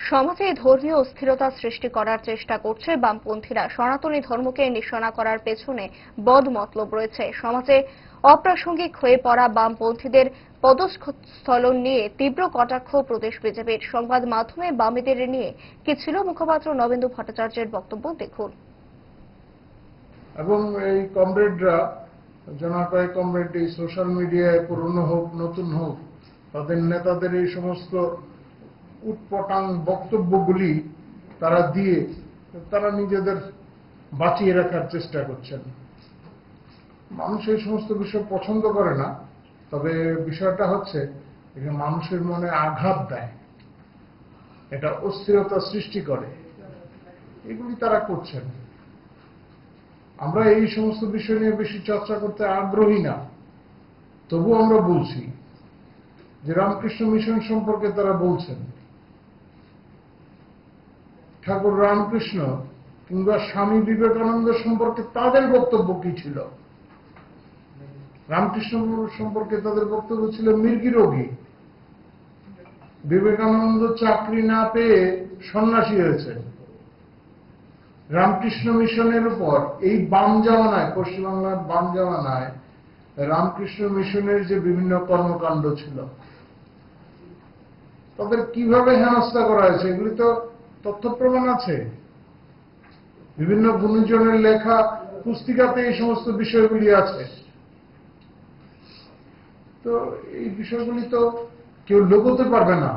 সমাজে ধর্মীয় অস্থিরতা সৃষ্টি করার চেষ্টা করছে বামপন্থীরা। সনাতনী ধর্মকে নিশানা করার পেছনে বদ মতলব রয়েছে। সমাজে অপ্রাসঙ্গিক হয়ে পড়া বামপন্থীদের পদস্খলন নিয়ে তীব্র কটাক্ষ প্রদেশ বিজেপির। সংবাদ মাধ্যমে বামেদের নিয়ে কি ছিল মুখপাত্র নবেন্দু ভট্টাচার্যের বক্তব্য দেখুন। এবং এই কমরেডরা জনকয় কমরেড এই সোশ্যাল মিডিয়ায় পুরনো হোক নতুন হোক, তাদের নেতাদের এই সমস্ত উটপটাং বক্তব্যগুলি তারা দিয়ে তারা নিজেদের বাঁচিয়ে রাখার চেষ্টা করছেন। মানুষ এই সমস্ত বিষয় পছন্দ করে না, তবে বিষয়টা হচ্ছে মানুষের মনে আঘাত দেয়, এটা অস্থিরতা সৃষ্টি করে, এগুলি তারা করছেন। আমরা এই সমস্ত বিষয় নিয়ে বেশি চর্চা করতে আগ্রহী না, তবু আমরা বলছি যে রামকৃষ্ণ মিশন সম্পর্কে তারা বলছেন, ঠাকুর রামকৃষ্ণ কিংবা স্বামী বিবেকানন্দ সম্পর্কে তাদের বক্তব্য কি ছিল? রামকৃষ্ণ সম্পর্কে তাদের বক্তব্য ছিল মির্গি রোগী। বিবেকানন্দ চাকরি না পেয়ে সন্ন্যাসী হয়েছে। রামকৃষ্ণ মিশনের উপর এই বাম জামানায়, পশ্চিমবাংলার বাম জামানায় রামকৃষ্ণ মিশনের যে বিভিন্ন কর্মকাণ্ড ছিল, তাদের কিভাবে হেনস্থা করা হয়েছে এগুলি তো তথ্য প্রমাণ আছে। বিভিন্ন গুণীজনের লেখা পুস্তিকাতে এই সমস্ত বিষয়গুলি আছে। তো এই বিষয়গুলি তো কেউ লুকোতে পারবে না।